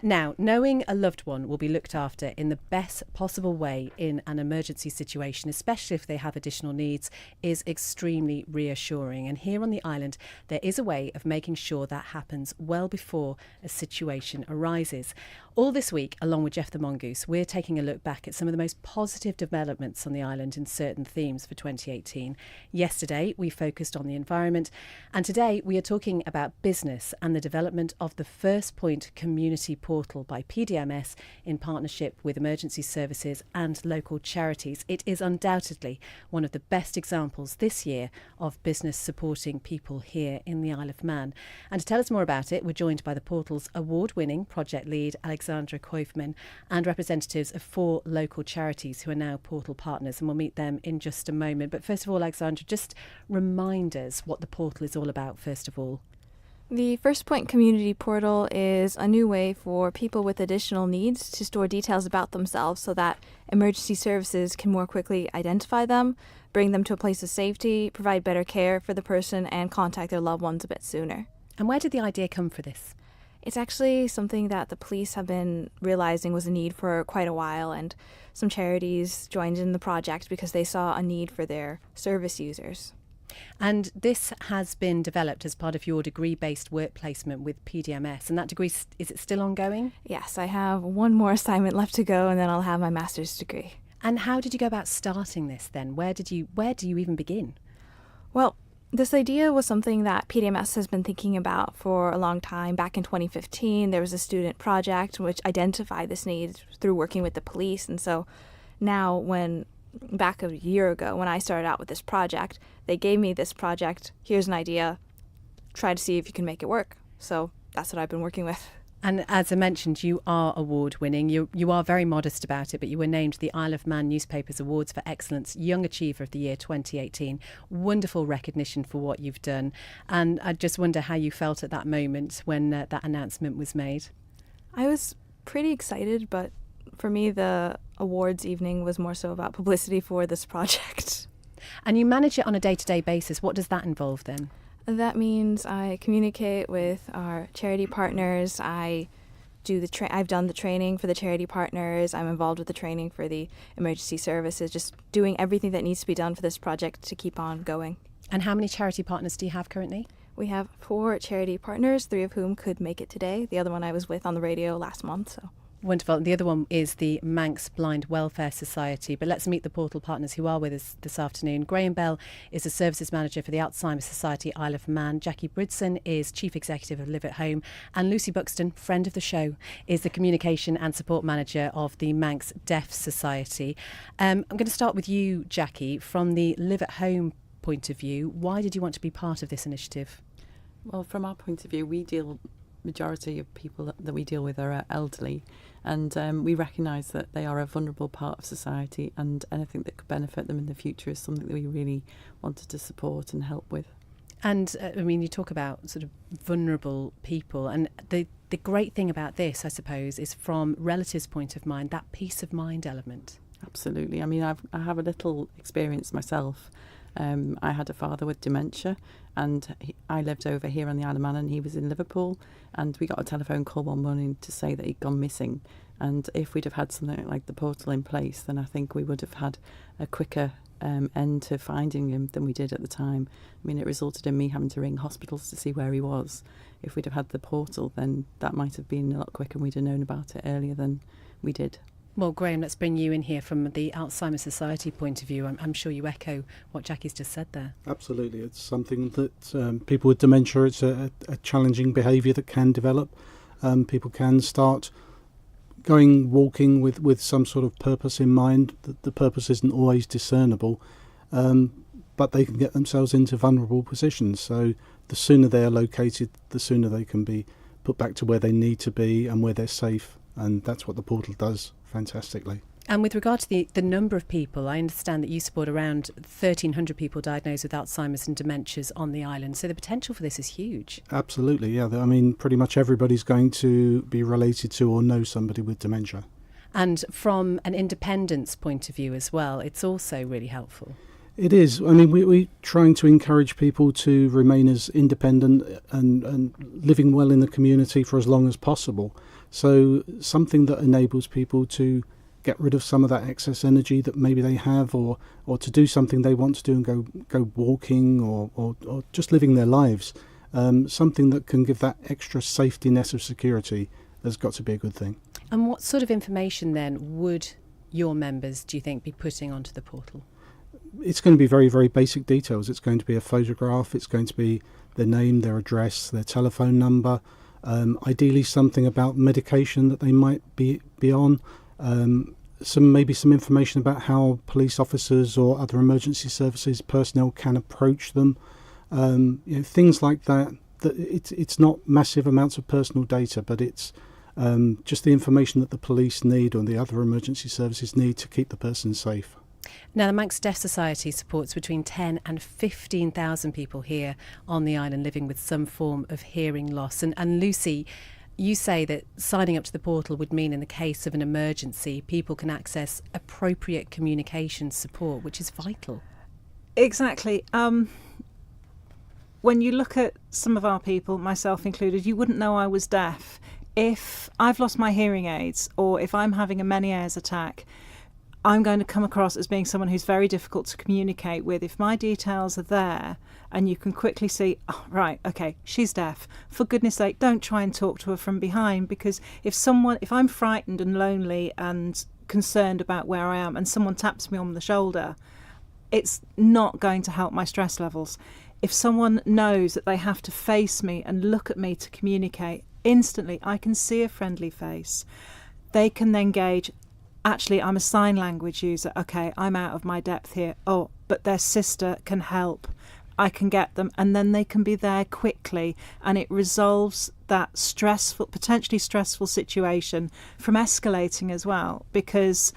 Now, knowing a loved one will be looked after in the best possible way in an emergency situation, especially if they have additional needs, is extremely reassuring. And here on the island, there is a way of making sure that happens well before a situation arises. All this week, along with Jeff the Mongoose, we're taking a look back at some of the most positive developments on the island in certain themes for 2018. Yesterday, we focused on the environment, and today we are talking about business and the development of the First Point Community Portal by PDMS in partnership with emergency services and local charities. It is undoubtedly one of the best examples this year of business supporting people here in the Isle of Man. And to tell us more about it, we're joined by the portal's award-winning project lead, Alexandra Koyfman, and representatives of 4 local charities who are now portal partners, and we'll meet them in just a moment. But first of all, Alexandra, just remind us what the portal is all about, first of all. The First Point Community Portal is a new way for people with additional needs to store details about themselves so that emergency services can more quickly identify them, bring them to a place of safety, provide better care for the person, and contact their loved ones a bit sooner. And where did the idea come for this? It's actually something that the police have been realizing was a need for quite a while, and some charities joined in the project because they saw a need for their service users. And this has been developed as part of your degree-based work placement with PDMS. And that degree, is it still ongoing? Yes, I have one more assignment left to go, and then I'll have my master's degree. And how did you go about starting this then? Where do you even begin? Well, this idea was something that PDMS has been thinking about for a long time. Back in 2015, there was a student project which identified this need through working with the police. And so now back a year ago, when I started out with this project, they gave me this project. Here's an idea. Try to see if you can make it work. So that's what I've been working with. And as I mentioned, you are award-winning. You are very modest about it, but you were named the Isle of Man Newspaper's Awards for Excellence Young Achiever of the Year 2018. Wonderful recognition for what you've done. And I just wonder how you felt at that moment when that announcement was made. I was pretty excited, but for me, the awards evening was more so about publicity for this project. And you manage it on a day-to-day basis. What does that involve then? That means I communicate with our charity partners. I've done the training for the charity partners. I'm involved with the training for the emergency services, just doing everything that needs to be done for this project to keep on going. And how many charity partners do you have currently? We have 4 charity partners, 3 of whom could make it today. The other one I was with on the radio last month, so. Wonderful. The other one is the Manx Blind Welfare Society. But let's meet the portal partners who are with us this afternoon. Graham Bell is the Services Manager for the Alzheimer's Society Isle of Man. Jackie Bridson is Chief Executive of Live at Home. And Lucy Buxton, friend of the show, is the Communication and Support Manager of the Manx Deaf Society. I'm going to start with you, Jackie. From the Live at Home point of view, why did you want to be part of this initiative? Well, from our point of view, majority of people that we deal with are elderly, and we recognise that they are a vulnerable part of society, and anything that could benefit them in the future is something that we really wanted to support and help with. And you talk about sort of vulnerable people, and the great thing about this, I suppose, is from relatives' point of mind, that peace of mind element. Absolutely. I have a little experience myself. I had a father with dementia, and I lived over here on the Isle of Man, and he was in Liverpool, and we got a telephone call one morning to say that he'd gone missing. And if we'd have had something like the portal in place, then I think we would have had a quicker end to finding him than we did at the time. It resulted in me having to ring hospitals to see where he was. If we'd have had the portal, then that might have been a lot quicker, and we'd have known about it earlier than we did. Well, Graham, let's bring you in here from the Alzheimer's Society point of view. I'm sure you echo what Jackie's just said there. Absolutely. It's something that people with dementia, it's a challenging behaviour that can develop. People can start walking with some sort of purpose in mind. The purpose isn't always discernible, but they can get themselves into vulnerable positions. So the sooner they are located, the sooner they can be put back to where they need to be and where they're safe. And that's what the portal does fantastically. And with regard to the number of people, I understand that you support around 1,300 people diagnosed with Alzheimer's and dementias on the island. So the potential for this is huge. Absolutely, yeah. Pretty much everybody's going to be related to or know somebody with dementia. And from an independence point of view as well, it's also really helpful. It is. We're trying to encourage people to remain as independent and living well in the community for as long as possible. So something that enables people to get rid of some of that excess energy that maybe they have, or to do something they want to do and go walking or just living their lives. Something that can give that extra safety net of security has got to be a good thing. And what sort of information then would your members, do you think, be putting onto the portal? It's going to be very, very basic details. It's going to be a photograph. It's going to be their name, their address, their telephone number. Ideally something about medication that they might be on. Maybe some information about how police officers or other emergency services personnel can approach them. Things like that. It's not massive amounts of personal data, but it's just the information that the police need or the other emergency services need to keep the person safe. Now, the Manx Deaf Society supports between 10 and 15,000 people here on the island living with some form of hearing loss. And Lucy, you say that signing up to the portal would mean in the case of an emergency, people can access appropriate communication support, which is vital. Exactly. When you look at some of our people, myself included, you wouldn't know I was deaf. If I've lost my hearing aids or if I'm having a Meniere's attack, I'm going to come across as being someone who's very difficult to communicate with. If my details are there and you can quickly see, oh, right, okay, she's deaf. For goodness sake, don't try and talk to her from behind, because if I'm frightened and lonely and concerned about where I am and someone taps me on the shoulder, it's not going to help my stress levels. If someone knows that they have to face me and look at me to communicate, instantly I can see a friendly face. They can then gauge, actually, I'm a sign language user. Okay, I'm out of my depth here. Oh, but their sister can help. I can get them, and then they can be there quickly, and it resolves that potentially stressful situation from escalating as well. Because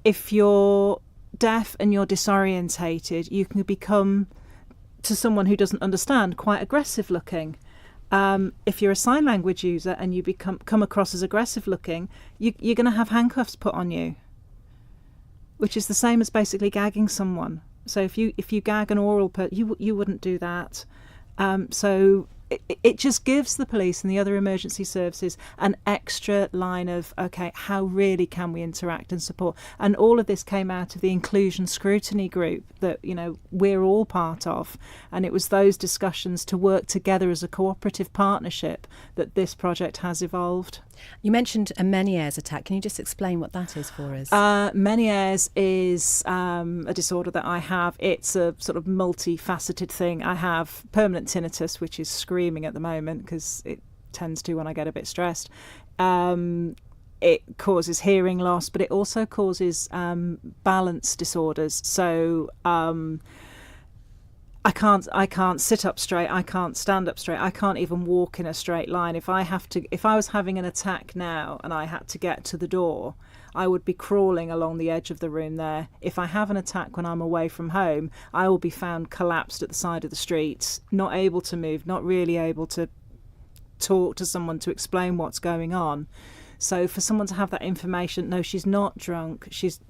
if you're deaf and you're disorientated, you can become, to someone who doesn't understand, quite aggressive looking. If you're a sign language user and you come across as aggressive looking, you're going to have handcuffs put on you, which is the same as basically gagging someone. So if you gag an oral person, you wouldn't do that. So it just gives the police and the other emergency services an extra line of, okay, how really can we interact and support? And all of this came out of the inclusion scrutiny group that, we're all part of. And it was those discussions to work together as a cooperative partnership that this project has evolved. You mentioned a Meniere's attack. Can you just explain what that is for us? Meniere's is a disorder that I have. It's a sort of multifaceted thing. I have permanent tinnitus, which is screaming at the moment because it tends to when I get a bit stressed. It causes hearing loss, but it also causes balance disorders. So I can't sit up straight. I can't stand up straight. I can't even walk in a straight line. If I was having an attack now and I had to get to the door, I would be crawling along the edge of the room there. If I have an attack when I'm away from home, I will be found collapsed at the side of the street, not able to move, not really able to talk to someone to explain what's going on. So for someone to have that information, no, she's not drunk, she's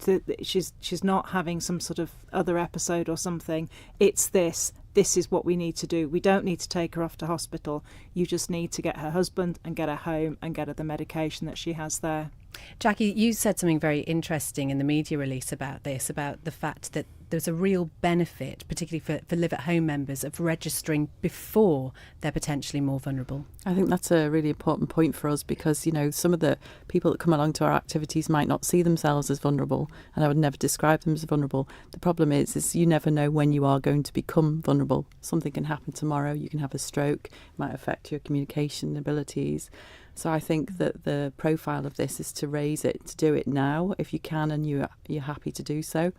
not having some sort of other episode or something. It's this is what we need to do. We don't need to take her off to hospital. You just need to get her husband and get her home and get her the medication that she has there. Jackie, you said something very interesting in the media release about this, about the fact that there's a real benefit, particularly for live-at-home members, of registering before they're potentially more vulnerable. I think that's a really important point for us because, some of the people that come along to our activities might not see themselves as vulnerable, and I would never describe them as vulnerable. The problem is you never know when you are going to become vulnerable. Something can happen tomorrow. You can have a stroke. It might affect your communication abilities. So I think that the profile of this is to raise it, to do it now if you can and you're happy to do so,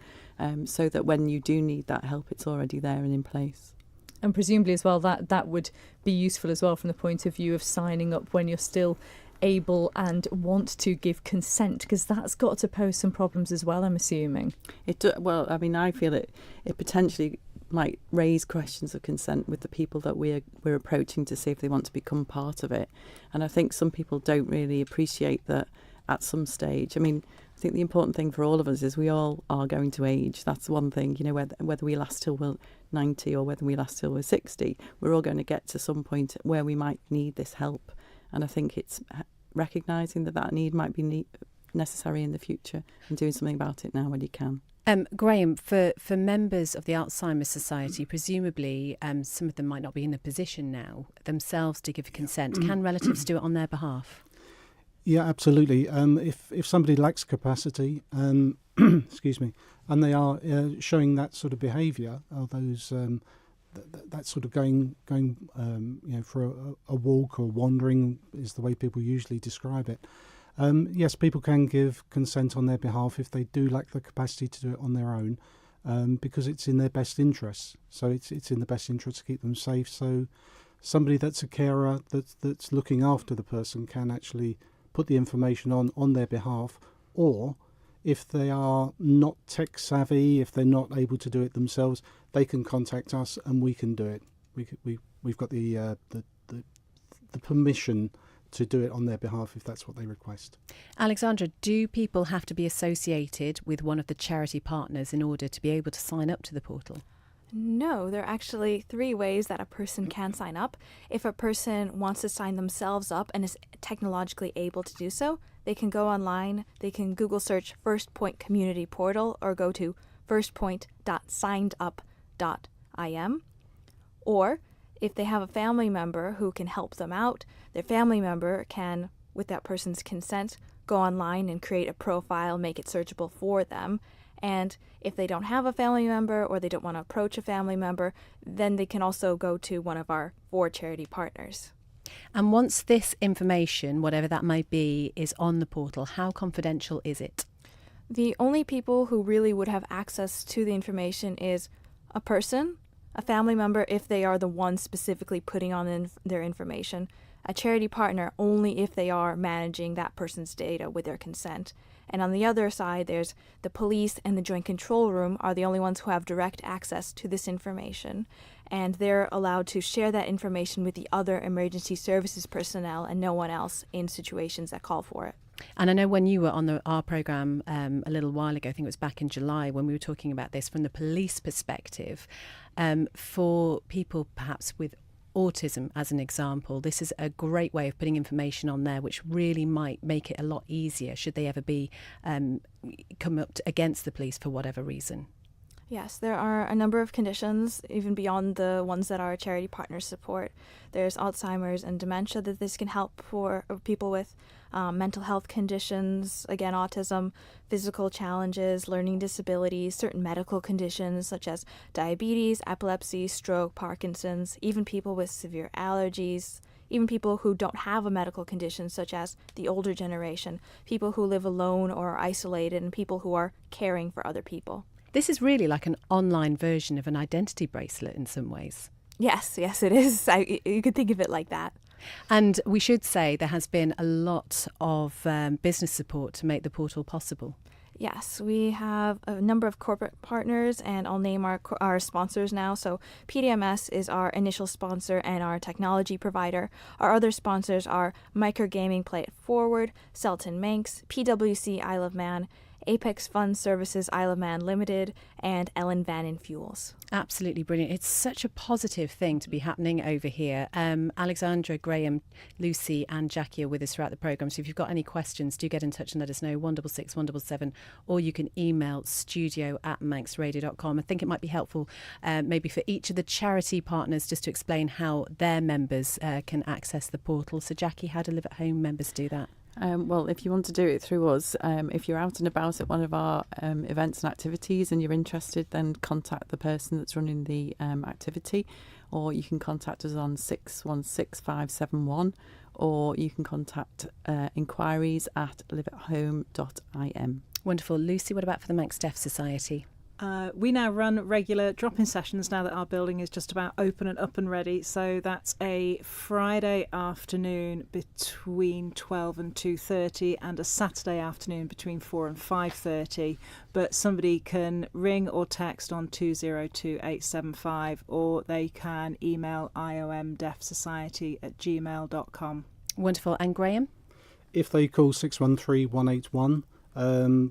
so that when you do need that help, it's already there and in place. And presumably as well, that would be useful as well from the point of view of signing up when you're still able and want to give consent, because that's got to pose some problems as well, I'm assuming. I feel it potentially might raise questions of consent with the people that we're approaching to see if they want to become part of it. And I think some people don't really appreciate that at some stage. I think the important thing for all of us is we all are going to age. That's one thing, whether we last till we're 90 or whether we last till we're 60, we're all going to get to some point where we might need this help. And I think it's recognising that need might be necessary in the future and doing something about it now when you can. Graham, for members of the Alzheimer's Society, presumably some of them might not be in a position now themselves to give consent. Can relatives do it on their behalf? Yeah, absolutely. If somebody lacks capacity, excuse me, and they are showing that sort of behaviour, or those that sort of going for a walk or wandering is the way people usually describe it. Yes, people can give consent on their behalf if they do lack the capacity to do it on their own, because it's in their best interests. So it's in the best interest to keep them safe. So somebody that's a carer that's looking after the person can actually put the information on their behalf, or if they are not tech savvy, if they're not able to do it themselves, they can contact us and we can do it. We've got the permission to do it on their behalf if that's what they request. Alexandra, do people have to be associated with one of the charity partners in order to be able to sign up to the portal? No, there are actually 3 ways that a person can sign up. If a person wants to sign themselves up and is technologically able to do so, they can go online, they can Google search First Point Community Portal or go to firstpoint.signedup.im. Or if they have a family member who can help them out, their family member can, with that person's consent, go online and create a profile, make it searchable for them. And if they don't have a family member or they don't want to approach a family member, then they can also go to one of our 4 charity partners. And once this information, whatever that might be, is on the portal, how confidential is it? The only people who really would have access to the information is a person, a family member if they are the one specifically putting on their information, a charity partner only if they are managing that person's data with their consent. And on the other side, there's the police and the Joint Control Room are the only ones who have direct access to this information. And they're allowed to share that information with the other emergency services personnel and no one else in situations that call for it. And I know when you were on our programme a little while ago, I think it was back in July, when we were talking about this from the police perspective, for people perhaps with autism as an example, this is a great way of putting information on there which really might make it a lot easier should they ever be come up against the police for whatever reason. Yes, there are a number of conditions, even beyond the ones that our charity partners support. There's Alzheimer's and dementia that this can help for people with mental health conditions, again, autism, physical challenges, learning disabilities, certain medical conditions such as diabetes, epilepsy, stroke, Parkinson's, even people with severe allergies, even people who don't have a medical condition such as the older generation, people who live alone or are isolated, and people who are caring for other people. This is really like an online version of an identity bracelet in some ways. Yes, it is. You could think of it like that. And we should say there has been a lot of business support to make the portal possible. Yes, we have a number of corporate partners, and I'll name our sponsors now. So PDMS is our initial sponsor and our technology provider. Our other sponsors are Microgaming Play It Forward, Selton Manx, PwC Isle of Man, Apex Fund Services Isle of Man Limited, and Ellen Vannon Fuels. Absolutely brilliant. It's such a positive thing to be happening over here. Alexandra, Graham, Lucy and Jackie are with us throughout the programme, so if you've got any questions, do get in touch and let us know, 166 177, or you can email studio@manxradio.com. I think it might be helpful maybe for each of the charity partners just to explain how their members can access the portal. So Jackie, how do Live at Home members do that? Well, if you want to do it through us, if you're out and about at one of our events and activities and you're interested, then contact the person that's running the activity, or you can contact us on 616571, or you can contact inquiries at liveathome.im. Wonderful. Lucy, what about for the Manx Deaf Society? We now run regular drop-in sessions now that our building is just about open and up and ready. So that's a Friday afternoon between 12 and 2:30 and a Saturday afternoon between 4 and 5:30. But somebody can ring or text on 202875, or they can email iomdeafsociety@gmail.com. Wonderful. And Graham? If they call 613-181,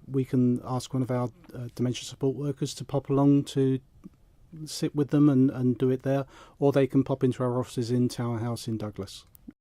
we can ask one of our dementia support workers to pop along to sit with them and do it there, or they can pop into our offices in Tower House in Douglas.